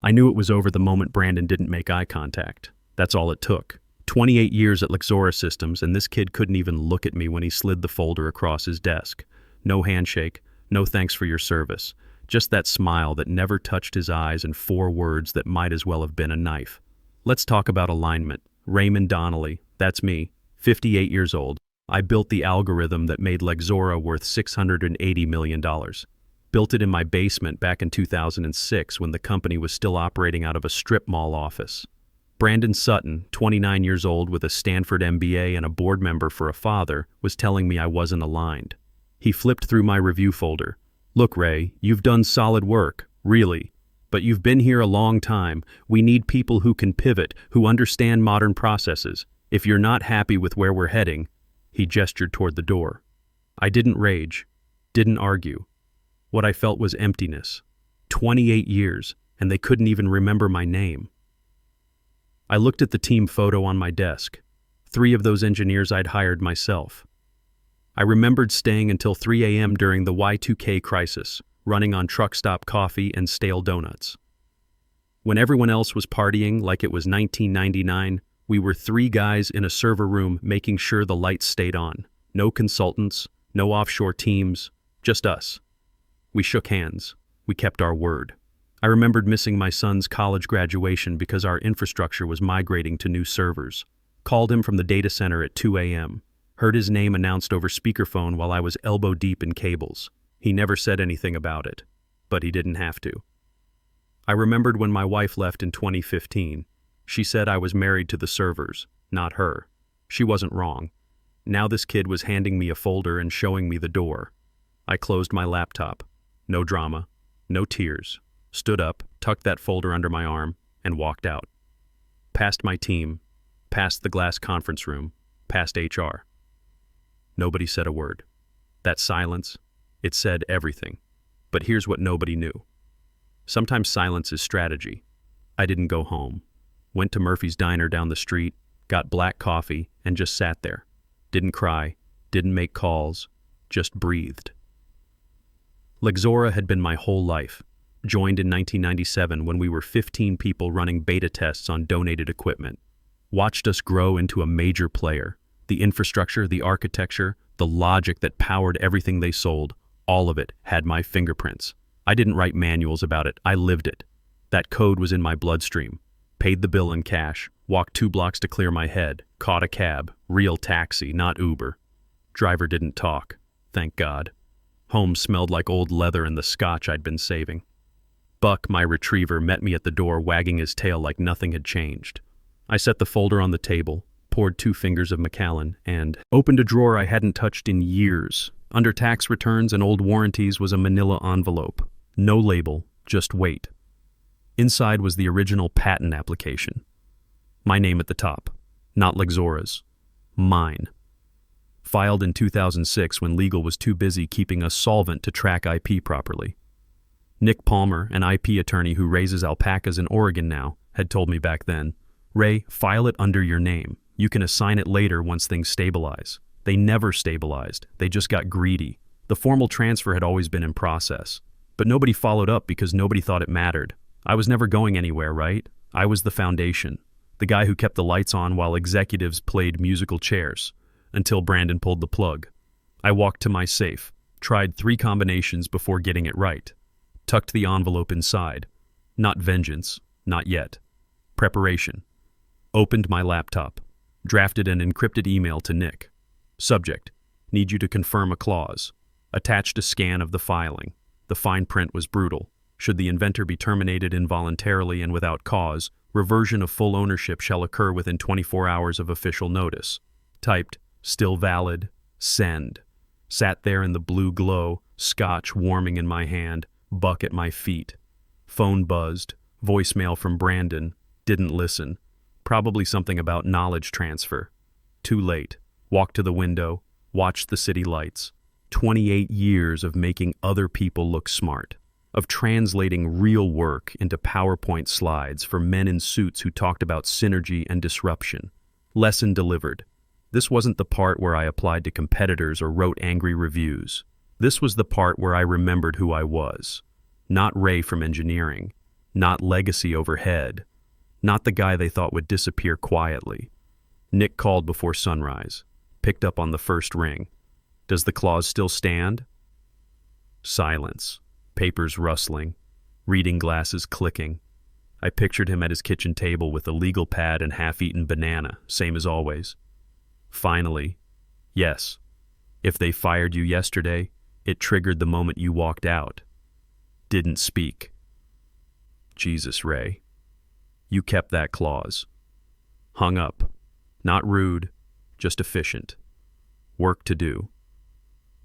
I knew it was over the moment Brandon didn't make eye contact. That's all it took. 28 years at Lexora Systems, and this kid couldn't even look at me when he slid the folder across his desk. No handshake, no thanks for your service. Just that smile that never touched his eyes and 4 words that might as well have been a knife. Let's talk about alignment. Raymond Donnelly, that's me, 58 years old. I built the algorithm that made Lexora worth $680 million. Built it in my basement back in 2006 when the company was still operating out of a strip mall office. Brandon Sutton, 29 years old with a Stanford MBA and a board member for a father, was telling me I wasn't aligned. He flipped through my review folder. Look, Ray, you've done solid work, really. But you've been here a long time. We need people who can pivot, who understand modern processes. If you're not happy with where we're heading, he gestured toward the door. I didn't rage, didn't argue. What I felt was emptiness. 28 years, and they couldn't even remember my name. I looked at the team photo on my desk. 3 of those engineers I'd hired myself. I remembered staying until 3 a.m. during the Y2K crisis, running on truck stop coffee and stale donuts. When everyone else was partying like it was 1999, we were 3 guys in a server room making sure the lights stayed on. No consultants, no offshore teams, just us. We shook hands. We kept our word. I remembered missing my son's college graduation because our infrastructure was migrating to new servers. Called him from the data center at 2 a.m. Heard his name announced over speakerphone while I was elbow deep in cables. He never said anything about it, but he didn't have to. I remembered when my wife left in 2015. She said I was married to the servers, not her. She wasn't wrong. Now this kid was handing me a folder and showing me the door. I closed my laptop. No drama, no tears. Stood up, tucked that folder under my arm, and walked out. Past my team, past the glass conference room, past HR. Nobody said a word. That silence, it said everything. But here's what nobody knew. Sometimes silence is strategy. I didn't go home. Went to Murphy's Diner down the street, got black coffee, and just sat there. Didn't cry, didn't make calls, just breathed. Lexora had been my whole life. Joined in 1997 when we were 15 people running beta tests on donated equipment. Watched us grow into a major player. The infrastructure, the architecture, the logic that powered everything they sold, all of it had my fingerprints. I didn't write manuals about it, I lived it. That code was in my bloodstream. Paid the bill in cash, walked 2 blocks to clear my head, caught a cab, real taxi, not Uber. Driver didn't talk, thank God. Home smelled like old leather and the scotch I'd been saving. Buck, my retriever, met me at the door wagging his tail like nothing had changed. I set the folder on the table, poured 2 fingers of Macallan, and opened a drawer I hadn't touched in years. Under tax returns and old warranties was a manila envelope. No label, just weight. Inside was the original patent application. My name at the top, not Lexora's. Mine. Filed in 2006 when legal was too busy keeping us solvent to track IP properly. Nick Palmer, an IP attorney who raises alpacas in Oregon now, had told me back then, Ray, file it under your name. You can assign it later once things stabilize. They never stabilized. They just got greedy. The formal transfer had always been in process. But nobody followed up because nobody thought it mattered. I was never going anywhere, right? I was the foundation. The guy who kept the lights on while executives played musical chairs. Until Brandon pulled the plug. I walked to my safe, tried 3 combinations before getting it right. Tucked the envelope inside. Not vengeance, not yet. Preparation. Opened my laptop. Drafted an encrypted email to Nick. Subject, need you to confirm a clause. Attached a scan of the filing. The fine print was brutal. Should the inventor be terminated involuntarily and without cause, reversion of full ownership shall occur within 24 hours of official notice. Typed, still valid, send. Sat there in the blue glow, scotch warming in my hand, Buck at my feet. Phone buzzed, voicemail from Brandon, didn't listen. Probably something about knowledge transfer. Too late. Walked to the window, watched the city lights. 28 years of making other people look smart. Of translating real work into PowerPoint slides for men in suits who talked about synergy and disruption. Lesson delivered. This wasn't the part where I applied to competitors or wrote angry reviews. This was the part where I remembered who I was. Not Ray from engineering. not legacy overhead, not the guy they thought would disappear quietly. Nick called before sunrise, picked up on the first ring. Does the clause still stand? Silence, papers rustling, reading glasses clicking. I pictured him at his kitchen table with a legal pad and half-eaten banana, same as always. Finally, yes. If they fired you yesterday, it triggered the moment you walked out. Didn't speak. Jesus, Ray. You kept that clause. Hung up. Not rude, just efficient. Work to do.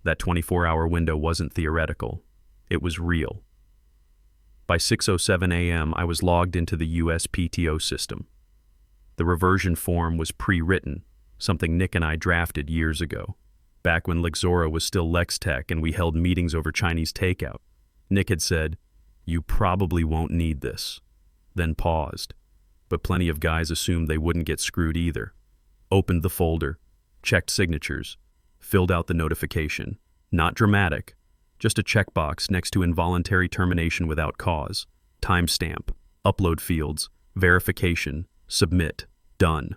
That 24-hour window wasn't theoretical. It was real. By 6:07 a.m., I was logged into the USPTO system. The reversion form was pre-written, something Nick and I drafted years ago, back when Lexora was still Lextech and we held meetings over Chinese takeout. Nick had said, "You probably won't need this," then paused. But plenty of guys assumed they wouldn't get screwed either. Opened the folder, checked signatures, filled out the notification. Not dramatic, just a checkbox next to involuntary termination without cause, timestamp, upload fields, verification, submit, done.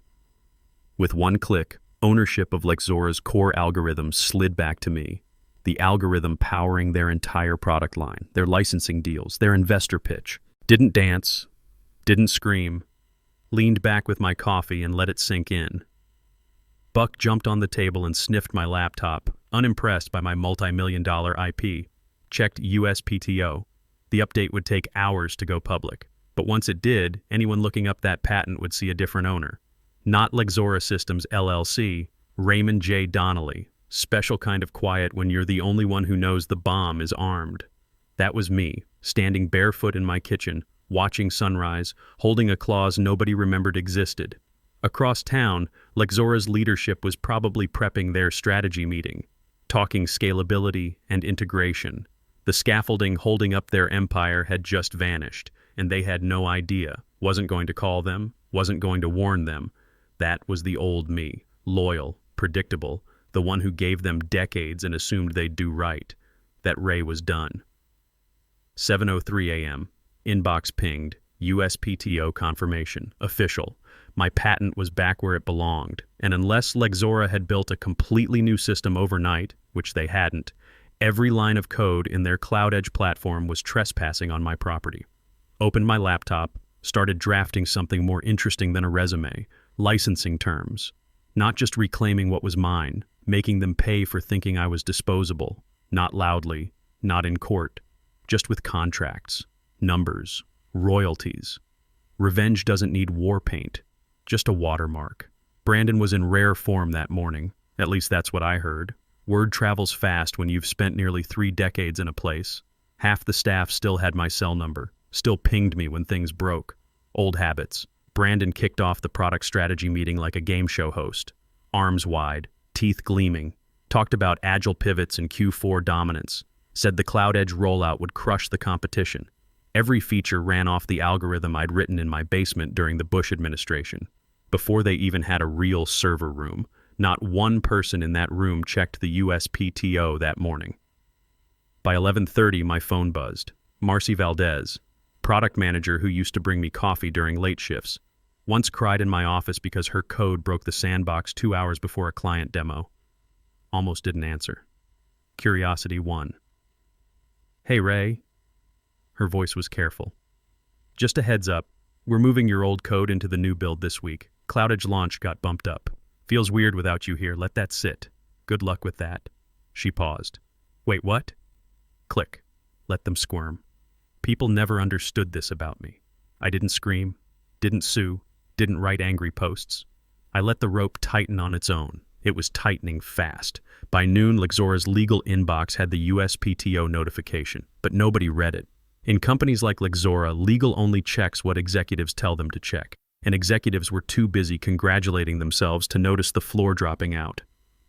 With one click, ownership of Lexora's core algorithm slid back to me. The algorithm powering their entire product line, their licensing deals, their investor pitch. Didn't dance, didn't scream, leaned back with my coffee and let it sink in. Buck jumped on the table and sniffed my laptop, unimpressed by my multi-million-dollar IP. Checked USPTO. The update would take hours to go public, but once it did, anyone looking up that patent would see a different owner. Not Lexora Systems LLC, Raymond J. Donnelly. Special kind of quiet when you're the only one who knows the bomb is armed. That was me, standing barefoot in my kitchen, watching sunrise, holding a clause nobody remembered existed. Across town, Lexora's leadership was probably prepping their strategy meeting, talking scalability and integration. The scaffolding holding up their empire had just vanished, and they had no idea. Wasn't going to call them, wasn't going to warn them. That was the old me, loyal, predictable, the one who gave them decades and assumed they'd do right. That Ray was done. 7:03 a.m. Inbox pinged. USPTO confirmation. Official. My patent was back where it belonged, and unless Lexora had built a completely new system overnight, which they hadn't, every line of code in their Cloud Edge platform was trespassing on my property. Opened my laptop, started drafting something more interesting than a resume, licensing terms. Not just reclaiming what was mine, making them pay for thinking I was disposable, not loudly, not in court, just with contracts, numbers, royalties. Revenge doesn't need war paint, just a watermark. Brandon was in rare form that morning, at least that's what I heard. Word travels fast when you've spent nearly 3 decades in a place. Half the staff still had my cell number, still pinged me when things broke. Old habits. Brandon kicked off the product strategy meeting like a game show host. Arms wide, teeth gleaming, talked about agile pivots and Q4 dominance, said the Cloud Edge rollout would crush the competition. Every feature ran off the algorithm I'd written in my basement during the Bush administration. Before they even had a real server room, not one person in that room checked the USPTO that morning. By 11:30, my phone buzzed. Marcy Valdez, product manager who used to bring me coffee during late shifts, once cried in my office because her code broke the sandbox 2 hours before a client demo. Almost didn't answer. Curiosity won. "Hey, Ray." Her voice was careful. "Just a heads up, we're moving your old code into the new build this week. Cloud Edge launch got bumped up. Feels weird without you here, let that sit. Good luck with that." She paused. "Wait, what?" Click. Let them squirm. People never understood this about me. I didn't scream, didn't sue, didn't write angry posts. I let the rope tighten on its own. It was tightening fast. By noon, Lexora's legal inbox had the USPTO notification, but nobody read it. In companies like Lexora, legal only checks what executives tell them to check, and executives were too busy congratulating themselves to notice the floor dropping out.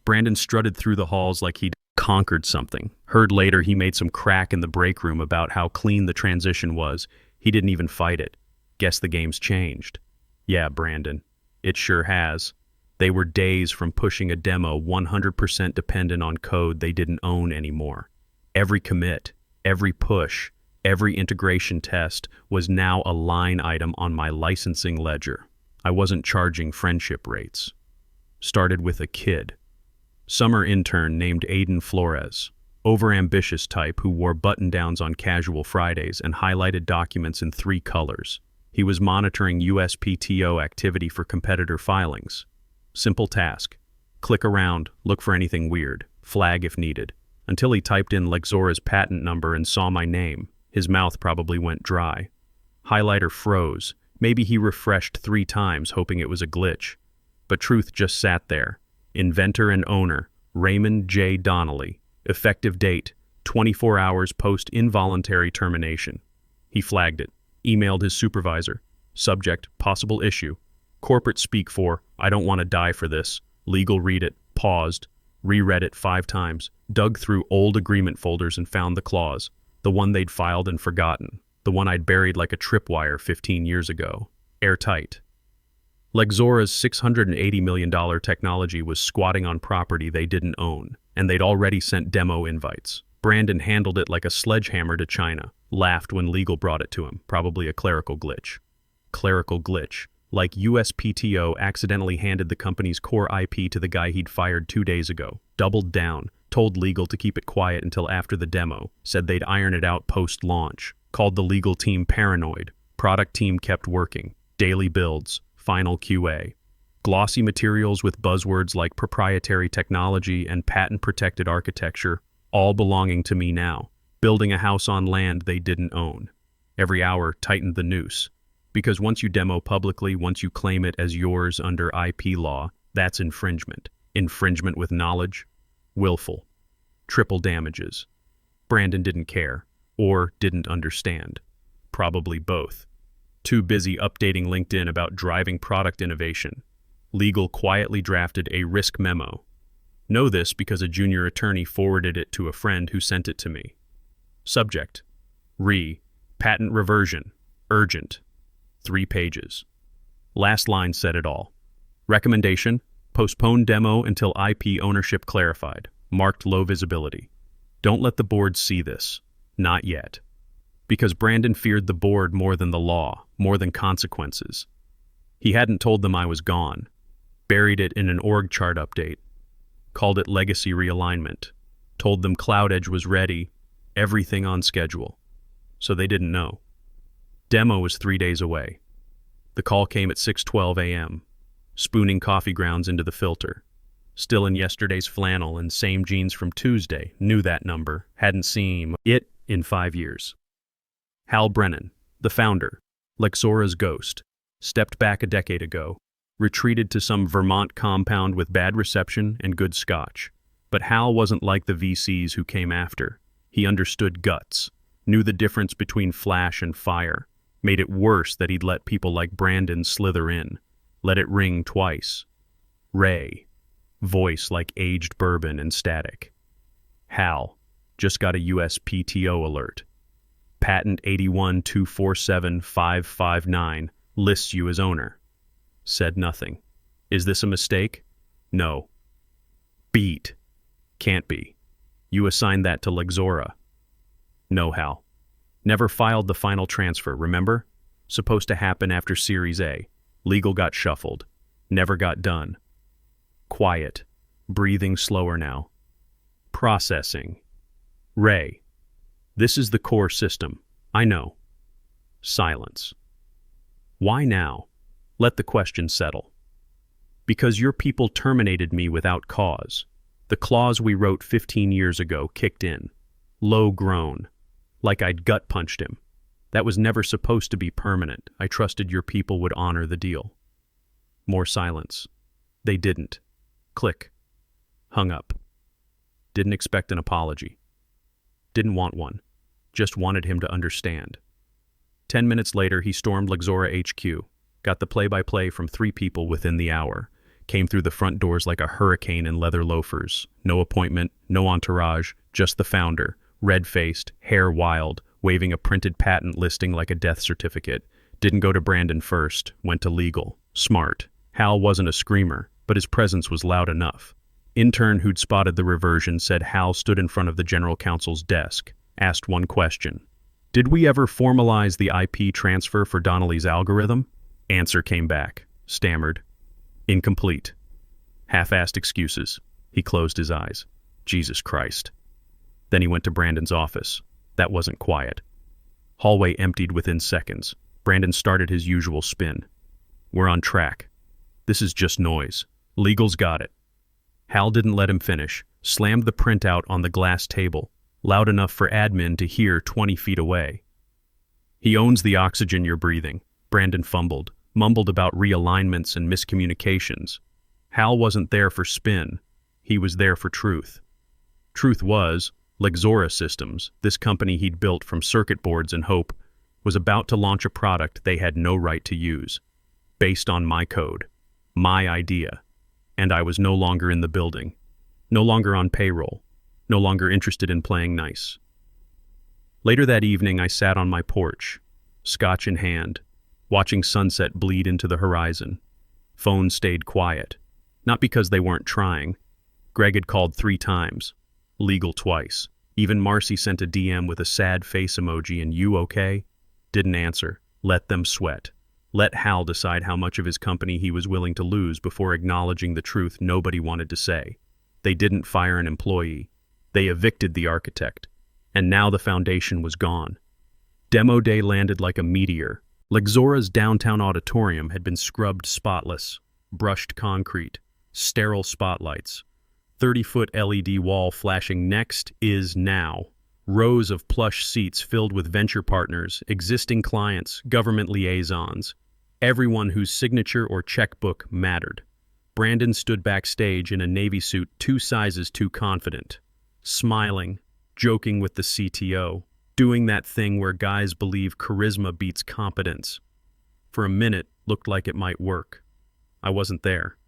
Brandon strutted through the halls like he'd conquered something. Heard later he made some crack in the break room about how clean the transition was. He didn't even fight it. Guess the game's changed. Yeah, Brandon, it sure has. They were days from pushing a demo 100% dependent on code they didn't own anymore. Every commit, every push, Every integration test was now a line item on my licensing ledger. I wasn't charging friendship rates. Started with a kid. Summer intern named Aiden Flores. Overambitious type who wore button-downs on casual Fridays and highlighted documents in 3 colors. He was monitoring USPTO activity for competitor filings. Simple task. Click around, look for anything weird, flag if needed. Until he typed in Lexora's patent number and saw my name. His mouth probably went dry. Highlighter froze. Maybe he refreshed 3 times hoping it was a glitch. But truth just sat there. Inventor and owner, Raymond J. Donnelly. Effective date, 24 hours post involuntary termination. He flagged it. Emailed his supervisor. Subject, possible issue. Corporate speak for, I don't want to die for this. Legal read it, paused, reread it 5 times, dug through old agreement folders and found the clause. The one they'd filed and forgotten. The one I'd buried like a tripwire 15 years ago. Airtight. Lexora's $680 million technology was squatting on property they didn't own, and they'd already sent demo invites. Brandon handled it like a sledgehammer to China, laughed when legal brought it to him, probably a clerical glitch. Clerical glitch. Like USPTO accidentally handed the company's core IP to the guy he'd fired 2 days ago, doubled down, told legal to keep it quiet until after the demo, said they'd iron it out post-launch, called the legal team paranoid. Product team kept working. Daily builds. Final QA. Glossy materials with buzzwords like proprietary technology and patent-protected architecture, all belonging to me now. Building a house on land they didn't own. Every hour tightened the noose. Because once you demo publicly, once you claim it as yours under IP law, that's infringement. Infringement with knowledge. Willful. Triple damages. Brandon didn't care. Or didn't understand. Probably both. Too busy updating LinkedIn about driving product innovation. Legal quietly drafted a risk memo. Know this because a junior attorney forwarded it to a friend who sent it to me. Subject. Patent reversion. Urgent. 3 pages. Last line said it all. Recommendation. Postpone demo until IP ownership clarified. Marked low visibility. Don't let the board see this. Not yet. Because Brandon feared the board more than the law, more than consequences. He hadn't told them I was gone. Buried it in an org chart update. Called it legacy realignment. Told them Cloud Edge was ready, everything on schedule. So they didn't know. Demo was 3 days away. The call came at 6:12 a.m., spooning coffee grounds into the filter. Still in yesterday's flannel and same jeans from Tuesday, knew that number, hadn't seen it in 5 years. Hal Brennan, the founder, Lexora's ghost, stepped back a decade ago, retreated to some Vermont compound with bad reception and good scotch. But Hal wasn't like the VCs who came after. He understood guts, knew the difference between flash and fire, made it worse that he'd let people like Brandon slither in, let it ring twice. Ray, voice like aged bourbon and static. Hal, just got a USPTO alert. Patent 81247559 lists you as owner. Said nothing. Is this a mistake? No. Beat. Can't be. You assigned that to Lexora. No, Hal. Never filed the final transfer, remember? Supposed to happen after Series A. Legal got shuffled. Never got done. Quiet. Breathing slower now. Processing. Ray. This is the core system. I know. Silence. Why now? Let the question settle. Because your people terminated me without cause. The clause we wrote 15 years ago kicked in. Low groan. Like I'd gut punched him. That was never supposed to be permanent. I trusted your people would honor the deal. More silence. They didn't. Click. Hung up. Didn't expect an apology. Didn't want one. Just wanted him to understand. 10 minutes later, he stormed Lexora HQ. Got the play-by-play from 3 people within the hour. Came through the front doors like a hurricane in leather loafers. No appointment, no entourage, just the founder. Red-faced, hair wild, waving a printed patent listing like a death certificate. Didn't go to Brandon first, went to legal. Smart. Hal wasn't a screamer, but his presence was loud enough. Intern who'd spotted the reversion said Hal stood in front of the general counsel's desk, asked one question. Did we ever formalize the IP transfer for Donnelly's algorithm? Answer came back, stammered. Incomplete. Half-assed excuses. He closed his eyes. Jesus Christ. Then he went to Brandon's office. That wasn't quiet. Hallway emptied within seconds. Brandon started his usual spin. We're on track. This is just noise. Legal's got it. Hal didn't let him finish, slammed the printout on the glass table, loud enough for admin to hear 20 feet away. He owns the oxygen you're breathing. Brandon fumbled, mumbled about realignments and miscommunications. Hal wasn't there for spin. He was there for truth. Truth was, Lexora Systems, this company he'd built from circuit boards and hope, was about to launch a product they had no right to use, based on my code, my idea. And I was no longer in the building, no longer on payroll, no longer interested in playing nice. Later that evening, I sat on my porch, scotch in hand, watching sunset bleed into the horizon. Phone stayed quiet, not because they weren't trying. Greg had called 3 times, legal twice. Even Marcy sent a DM with a sad face emoji and "You okay?" Didn't answer. Let them sweat. Let Hal decide how much of his company he was willing to lose before acknowledging the truth nobody wanted to say. They didn't fire an employee. They evicted the architect. And now the foundation was gone. Demo day landed like a meteor. Lexora's downtown auditorium had been scrubbed spotless. Brushed concrete. Sterile spotlights. 30-foot LED wall flashing "Next is now." Rows of plush seats filled with venture partners, existing clients, government liaisons. Everyone whose signature or checkbook mattered. Brandon stood backstage in a navy suit 2 sizes too confident. Smiling, joking with the CTO, doing that thing where guys believe charisma beats competence. For a minute, looked like it might work. I wasn't there.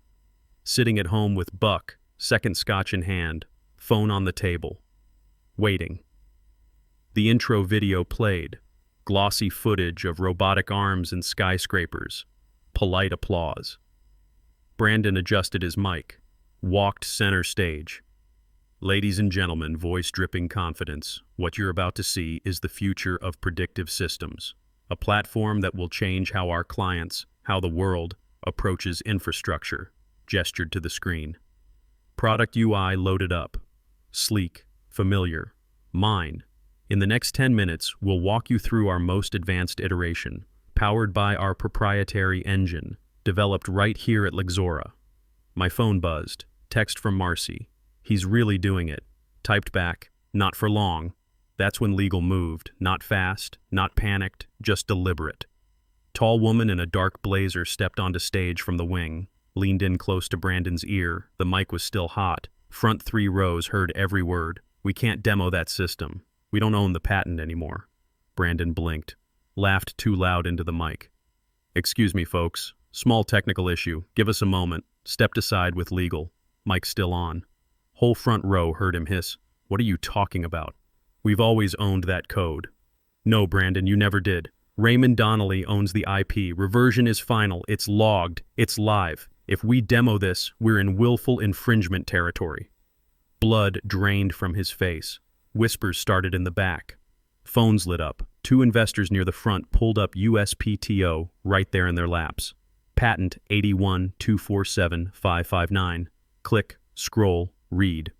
Sitting at home with Buck, second scotch in hand, phone on the table. Waiting. The intro video played, glossy footage of robotic arms and skyscrapers, polite applause. Brandon adjusted his mic, walked center stage. Ladies and gentlemen, voice dripping confidence, what you're about to see is the future of predictive systems, a platform that will change how our clients, how the world, approaches infrastructure, gestured to the screen. Product UI loaded up, sleek, familiar, mine. In the next 10 minutes, we'll walk you through our most advanced iteration, powered by our proprietary engine, developed right here at Lexora. My phone buzzed. Text from Marcy. He's really doing it. Typed back, not for long. That's when legal moved, not fast, not panicked, just deliberate. Tall woman in a dark blazer stepped onto stage from the wing, leaned in close to Brandon's ear. The mic was still hot. Front 3 rows heard every word. We can't demo that system. We don't own the patent anymore. Brandon blinked, laughed too loud into the mic. Excuse me, folks. Small technical issue. Give us a moment. Stepped aside with legal. Mic still on. Whole front row heard him hiss. What are you talking about? We've always owned that code. No, Brandon, you never did. Raymond Donnelly owns the IP. Reversion is final. It's logged. It's live. If we demo this, we're in willful infringement territory. Blood drained from his face. Whispers started in the back. Phones lit up. 2 investors near the front pulled up USPTO right there in their laps. Patent 81247-559. Click, scroll, read.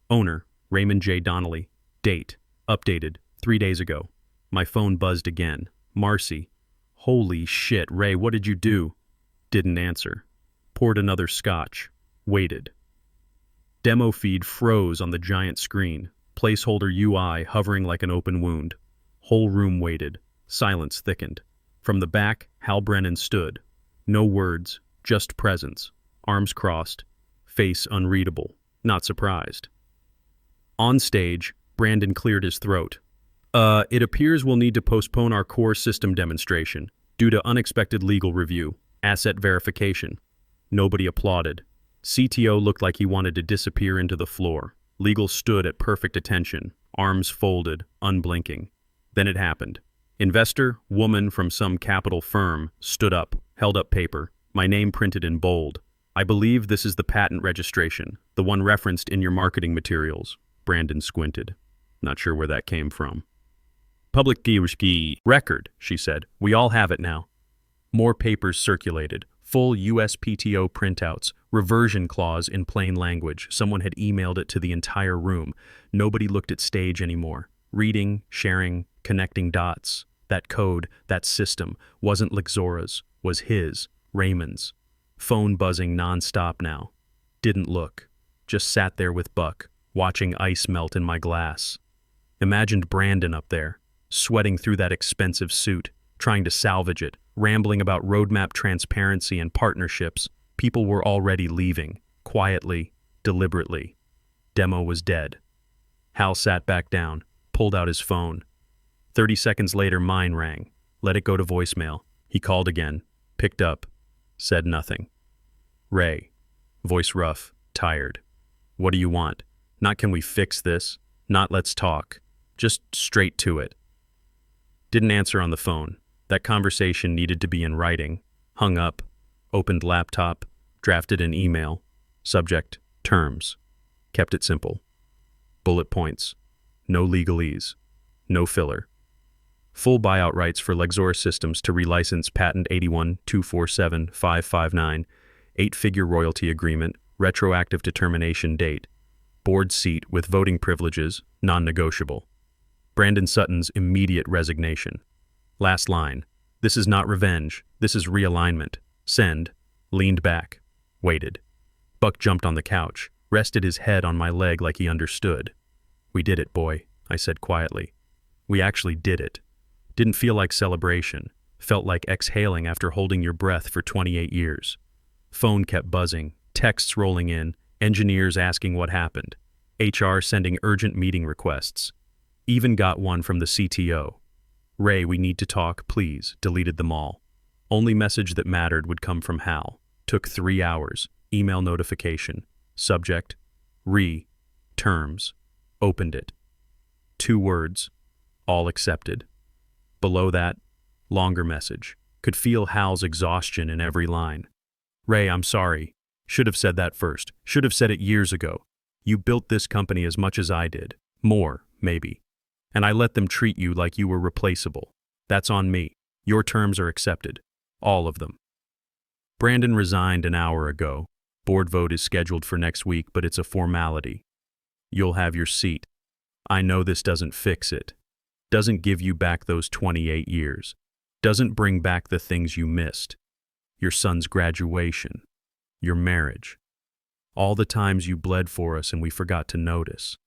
Owner, Raymond J. Donnelly. Date, updated, 3 days ago. My phone buzzed again. Marcy. Holy shit, Ray, what did you do? Didn't answer. Poured another scotch. Waited. Demo feed froze on the giant screen. Placeholder UI hovering like an open wound. Whole room waited. Silence thickened. From the back, Hal Brennan stood. No words, just presence. Arms crossed. Face unreadable. Not surprised. On stage, Brandon cleared his throat. It appears we'll need to postpone our core system demonstration due to unexpected legal review, asset verification. Nobody applauded. CTO looked like he wanted to disappear into the floor. Legal stood at perfect attention, arms folded, unblinking. Then it happened. Investor, woman from some capital firm, stood up, held up paper, my name printed in bold. I believe this is the patent registration, the one referenced in your marketing materials. Brandon squinted. Not sure where that came from. Public key record, she said. We all have it now. More papers circulated. Full USPTO printouts. Reversion clause in plain language. Someone had emailed it to the entire room. Nobody looked at stage anymore. Reading, sharing, connecting dots. That code, that system, wasn't Lexora's, was his, Raymond's. Phone buzzing nonstop now. Didn't look. Just sat there with Buck, watching ice melt in my glass. Imagined Brandon up there, sweating through that expensive suit, trying to salvage it, rambling about roadmap transparency and partnerships. People were already leaving, quietly, deliberately. Demo was dead. Hal sat back down, pulled out his phone. 30 seconds later, mine rang. Let it go to voicemail. He called again, picked up, said nothing. Ray. Voice rough, tired. What do you want? Not can we fix this? Not let's talk. Just straight to it. Didn't answer on the phone. That conversation needed to be in writing. Hung up. Opened laptop. Drafted an email. Subject, terms. Kept it simple. Bullet points. No legalese. No filler. Full buyout rights for Lexora Systems to relicense patent 81247559, 8-figure royalty agreement, retroactive to termination date, board seat with voting privileges, non-negotiable. Brandon Sutton's immediate resignation. Last line. This is not revenge. This is realignment. Send. Leaned back. Waited. Buck jumped on the couch, rested his head on my leg like he understood. We did it, boy, I said quietly. We actually did it. Didn't feel like celebration. Felt like exhaling after holding your breath for 28 years. Phone kept buzzing, texts rolling in, engineers asking what happened, HR sending urgent meeting requests. Even got one from the CTO. Ray, we need to talk, please. Deleted them all. Only message that mattered would come from Hal. Took 3 hours. Email notification. Subject, terms. Opened it. 2 words. All accepted. Below that, longer message. Could feel Hal's exhaustion in every line. Ray, I'm sorry. Should have said that first. Should have said it years ago. You built this company as much as I did. More, maybe. And I let them treat you like you were replaceable. That's on me. Your terms are accepted. All of them. Brandon resigned an hour ago. Board vote is scheduled for next week, but it's a formality. You'll have your seat. I know this doesn't fix it. Doesn't give you back those 28 years. Doesn't bring back the things you missed. Your son's graduation. Your marriage. All the times you bled for us and we forgot to notice.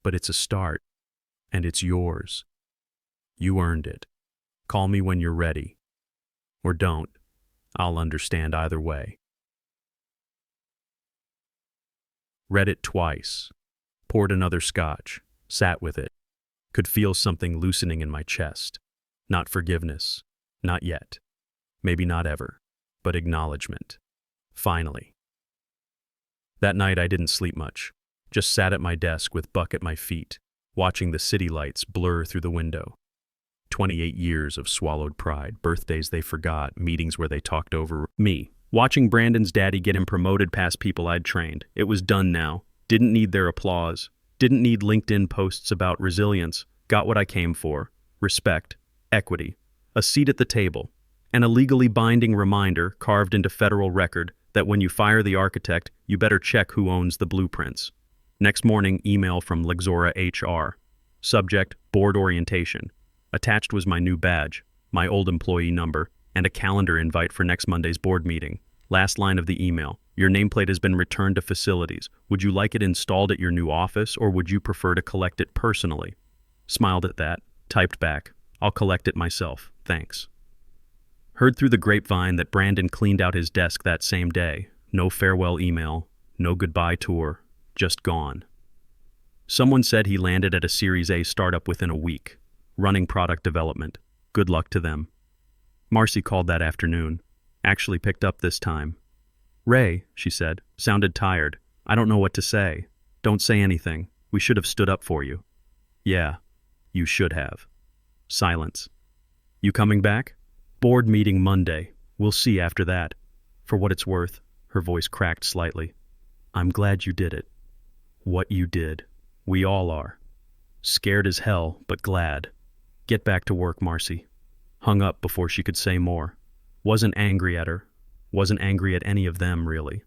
But it's a start, and it's yours. You earned it. Call me when you're ready. Or don't. I'll understand either way. Read it twice. Poured another scotch. Sat with it. Could feel something loosening in my chest. Not forgiveness. Not yet. Maybe not ever. But acknowledgement. Finally. That night I didn't sleep much. Just sat at my desk with Buck at my feet, watching the city lights blur through the window. 28 years of swallowed pride, birthdays they forgot, meetings where they talked over me. Watching Brandon's daddy get him promoted past people I'd trained. It was done now. Didn't need their applause. Didn't need LinkedIn posts about resilience. Got what I came for. Respect. Equity. A seat at the table. And a legally binding reminder carved into federal record that when you fire the architect, you better check who owns the blueprints. Next morning, email from Lexora HR. Subject, board orientation. Attached was my new badge, my old employee number, and a calendar invite for next Monday's board meeting. Last line of the email. Your nameplate has been returned to facilities. Would you like it installed at your new office, or would you prefer to collect it personally? Smiled at that, typed back. I'll collect it myself, thanks. Heard through the grapevine that Brandon cleaned out his desk that same day. No farewell email, no goodbye tour, just gone. Someone said he landed at a Series A startup within a week, running product development. Good luck to them. Marcy called that afternoon. Actually picked up this time. Ray, she said, sounded tired. I don't know what to say. Don't say anything. We should have stood up for you. Yeah, you should have. Silence. You coming back? Board meeting Monday. We'll see after that. For what it's worth, her voice cracked slightly. I'm glad you did it. What you did. We all are. Scared as hell, but glad. Get back to work, Marcy. Hung up before she could say more. Wasn't angry at her. Wasn't angry at any of them, really.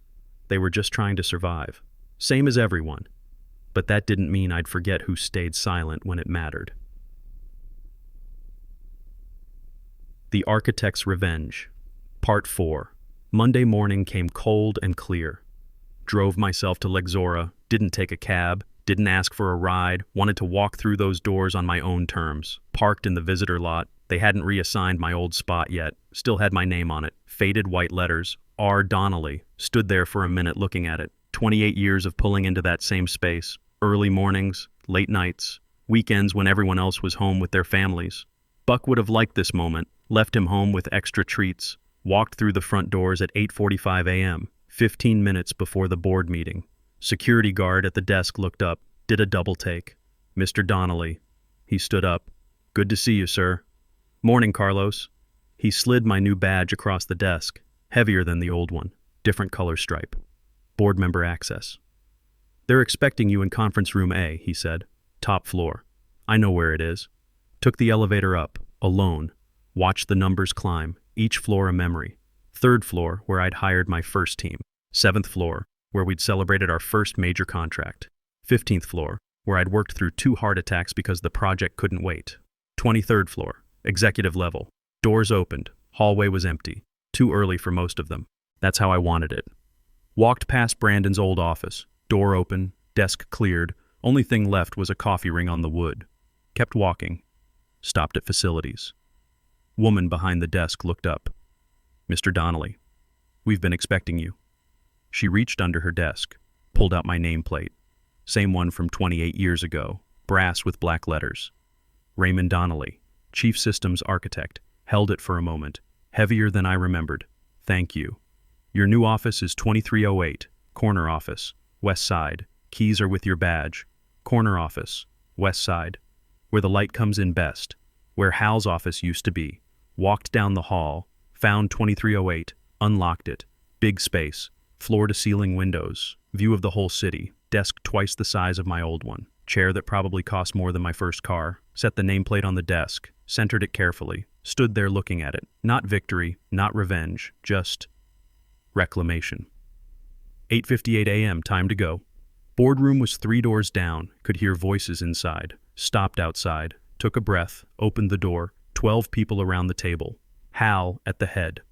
They were just trying to survive. Same as everyone. But that didn't mean I'd forget who stayed silent when it mattered. The Architect's Revenge. Part 4. Monday morning came cold and clear. Drove myself to Lexora, didn't take a cab, didn't ask for a ride, wanted to walk through those doors on my own terms. Parked in the visitor lot. They hadn't reassigned my old spot yet. Still had my name on it. Faded white letters. R. Donnelly. Stood there for a minute looking at it. 28 years of pulling into that same space. Early mornings, late nights, weekends when everyone else was home with their families. Buck would have liked this moment. Left him home with extra treats. Walked through the front doors at 8:45 a.m., 15 minutes before the board meeting. Security guard at the desk looked up, did a double take. Mr. Donnelly. He stood up. Good to see you, sir. Morning, Carlos. He slid my new badge across the desk, heavier than the old one, different color stripe. Board member access. They're expecting you in conference room A, he said. Top floor. I know where it is. Took the elevator up, alone. Watched the numbers climb, each floor a memory. 3rd floor, where I'd hired my first team. 7th floor, where we'd celebrated our first major contract. 15th floor, where I'd worked through 2 heart attacks because the project couldn't wait. 23rd floor, executive level. Doors opened, hallway was empty. Too early for most of them. That's how I wanted it. Walked past Brandon's old office. Door open, desk cleared. Only thing left was a coffee ring on the wood. Kept walking. Stopped at facilities. Woman behind the desk looked up. Mr. Donnelly, we've been expecting you. She reached under her desk, pulled out my nameplate. Same one from 28 years ago, brass with black letters. Raymond Donnelly, Chief Systems Architect, held it for a moment. Heavier than I remembered. Thank you. Your new office is 2308, corner office, west side. Keys are with your badge. Corner office, west side. Where the light comes in best. Where Hal's office used to be. Walked down the hall, found 2308, unlocked it. Big space, floor-to-ceiling windows, view of the whole city, desk twice the size of my old one, chair that probably cost more than my first car, set the nameplate on the desk, centered it carefully, stood there looking at it. Not victory, not revenge, just reclamation. 8:58 a.m., time to go. Boardroom was 3 doors down, could hear voices inside. Stopped outside, took a breath, opened the door, 12 people around the table. Hal at the head.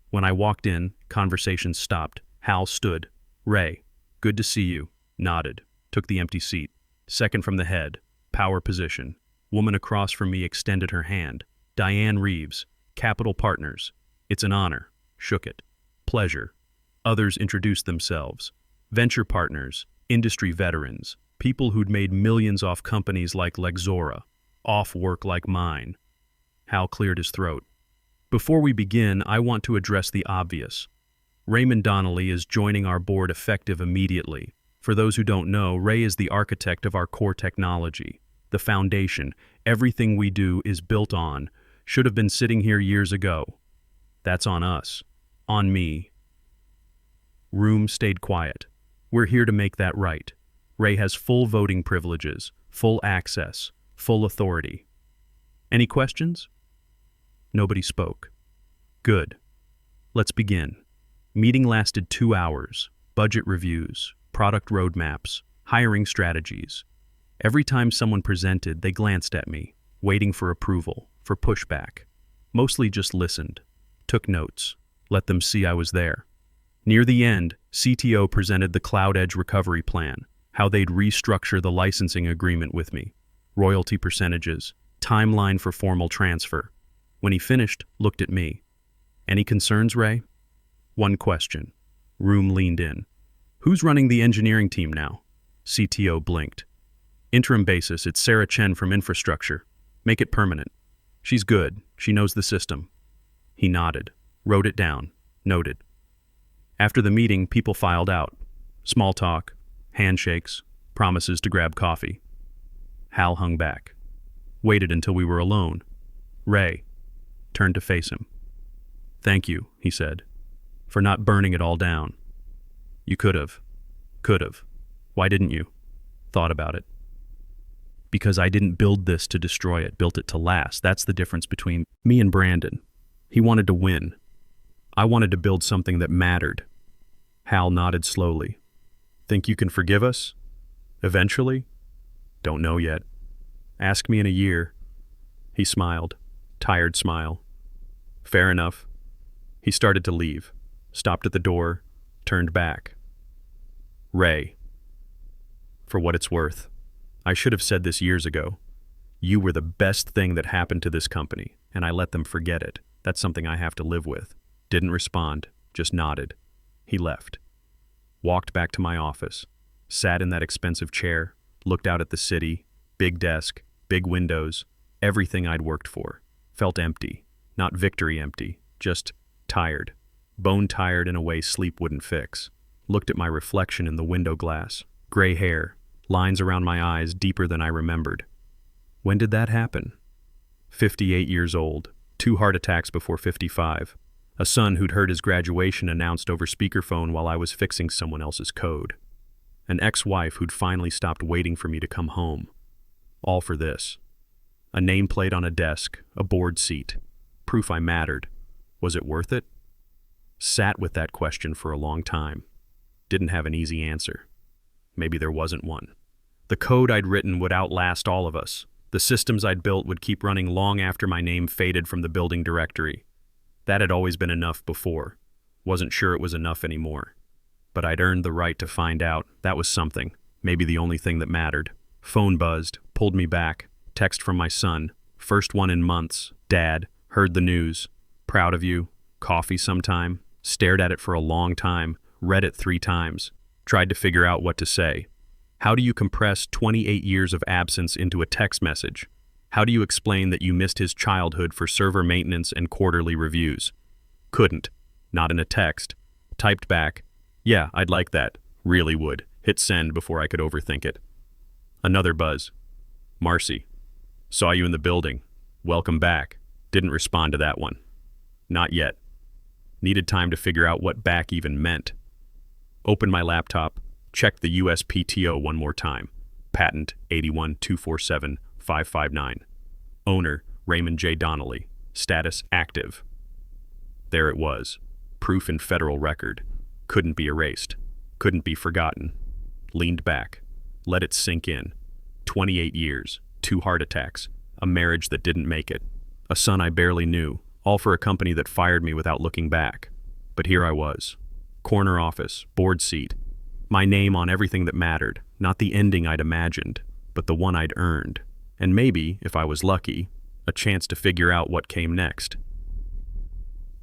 When I walked in, conversation stopped. Hal stood. Ray, good to see you. Nodded. Took the empty seat. Second from the head. Power position. Woman across from me extended her hand. Diane Reeves. Capital Partners. It's an honor. Shook it. Pleasure. Others introduced themselves. Venture partners. Industry veterans. People who'd made millions off companies like Lexora. Off work like mine. Hal cleared his throat. Before we begin, I want to address the obvious. Raymond Donnelly is joining our board effective immediately. For those who don't know, Ray is the architect of our core technology. The foundation, everything we do is built on, should have been sitting here years ago. That's on us. On me. Room stayed quiet. We're here to make that right. Ray has full voting privileges, full access, full authority. Any questions? Nobody spoke. Good. Let's begin. Meeting lasted 2 hours. Budget reviews, product roadmaps, hiring strategies. Every time someone presented, they glanced at me, waiting for approval, for pushback. Mostly just listened. Took notes. Let them see I was there. Near the end, CTO presented the Cloud Edge recovery plan, how they'd restructure the licensing agreement with me, royalty percentages, timeline for formal transfer. When he finished, looked at me. Any concerns, Ray? One question. Room leaned in. Who's running the engineering team now? CTO blinked. Interim basis, it's Sarah Chen from infrastructure. Make it permanent. She's good. She knows the system. He nodded, wrote it down, noted. After the meeting, people filed out. Small talk, handshakes, promises to grab coffee. Hal hung back. Waited until we were alone. Ray turned to face him. Thank you, he said, for not burning it all down. You could have. Why didn't you? Thought about it. because I didn't build this to destroy it, built it to last. That's the difference between me and Brandon. He wanted to win. I wanted to build something that mattered. Hal nodded slowly. Think you can forgive us? Eventually? Don't know yet. Ask me in a year. He smiled. Tired smile. Fair enough. He started to leave. Stopped at the door. Turned back. Ray. For what it's worth, I should have said this years ago. You were the best thing that happened to this company, and I let them forget it. That's something I have to live with. Didn't respond, just nodded. He left. Walked back to my office. Sat in that expensive chair, looked out at the city, big desk, big windows, everything I'd worked for. Felt empty. Not victory empty, just tired. Bone tired in a way sleep wouldn't fix. Looked at my reflection in the window glass. Gray hair, lines around my eyes deeper than I remembered. When did that happen? 58 years old, 2 heart attacks before 55. A son who'd heard his graduation announced over speakerphone while I was fixing someone else's code. An ex-wife who'd finally stopped waiting for me to come home. All for this. A nameplate on a desk, a board seat. Proof I mattered. Was it worth it? Sat with that question for a long time. Didn't have an easy answer. Maybe there wasn't one. The code I'd written would outlast all of us. The systems I'd built would keep running long after my name faded from the building directory. That had always been enough before. Wasn't sure it was enough anymore. But I'd earned the right to find out. That was something. Maybe the only thing that mattered. Phone buzzed, pulled me back. Text from my son. First one in months. Dad, heard the news. Proud of you. Coffee sometime. Stared at it for a long time. Read it 3 times. Tried to figure out what to say. How do you compress 28 years of absence into a text message? How do you explain that you missed his childhood for server maintenance and quarterly reviews? Couldn't. Not in a text. Typed back, yeah, I'd like that. Really would. Hit send before I could overthink it. Another buzz. Marcy. Saw you in the building. Welcome back. Didn't respond to that one. Not yet. Needed time to figure out what back even meant. Opened my laptop, checked the USPTO one more time. Patent 81247-559. Owner Raymond J. Donnelly. Status active. There it was. Proof in federal record. Couldn't be erased. Couldn't be forgotten. Leaned back. Let it sink in. 28 years. 2 heart attacks. A marriage that didn't make it. A son I barely knew. All for a company that fired me without looking back. But here I was. Corner office, board seat. My name on everything that mattered. Not the ending I'd imagined, but the one I'd earned. And maybe, if I was lucky, a chance to figure out what came next.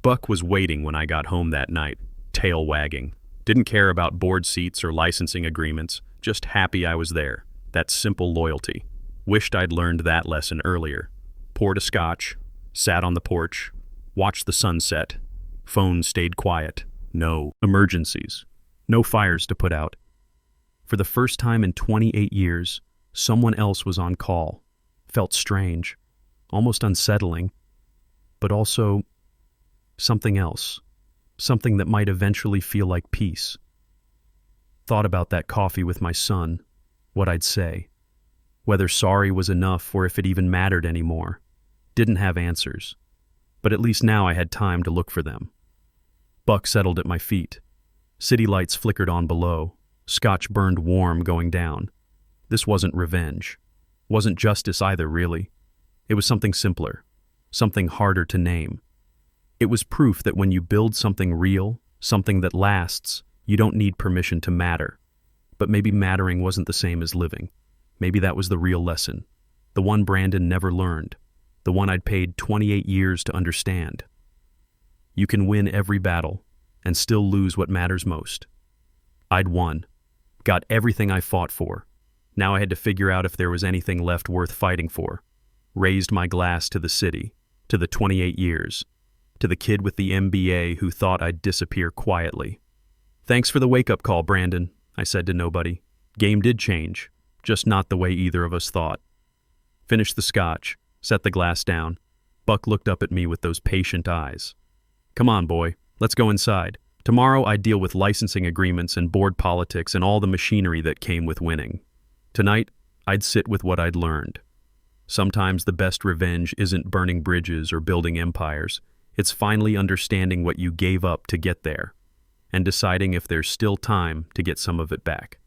Buck was waiting when I got home that night, tail wagging. Didn't care about board seats or licensing agreements, just happy I was there. That simple loyalty. Wished I'd learned that lesson earlier. Poured a scotch, sat on the porch, watched the sunset. Phone stayed quiet. No emergencies. No fires to put out. For the first time in 28 years, someone else was on call. Felt strange, almost unsettling, but also something else. Something that might eventually feel like peace. Thought about that coffee with my son, what I'd say. Whether sorry was enough or if it even mattered anymore. Didn't have answers. But at least now I had time to look for them. Buck settled at my feet. City lights flickered on below. Scotch burned warm going down. This wasn't revenge. Wasn't justice either, really. It was something simpler. Something harder to name. It was proof that when you build something real, something that lasts, you don't need permission to matter. But maybe mattering wasn't the same as living. Maybe that was the real lesson. The one Brandon never learned. The one I'd paid 28 years to understand. You can win every battle and still lose what matters most. I'd won. Got everything I fought for. Now I had to figure out if there was anything left worth fighting for. Raised my glass to the city, to the 28 years, to the kid with the MBA who thought I'd disappear quietly. Thanks for the wake-up call, Brandon, I said to nobody. Game did change, just not the way either of us thought. Finished the scotch, set the glass down. Buck looked up at me with those patient eyes. Come on, boy, let's go inside. Tomorrow I deal with licensing agreements and board politics and all the machinery that came with winning. Tonight, I'd sit with what I'd learned. Sometimes the best revenge isn't burning bridges or building empires. It's finally understanding what you gave up to get there, and deciding if there's still time to get some of it back.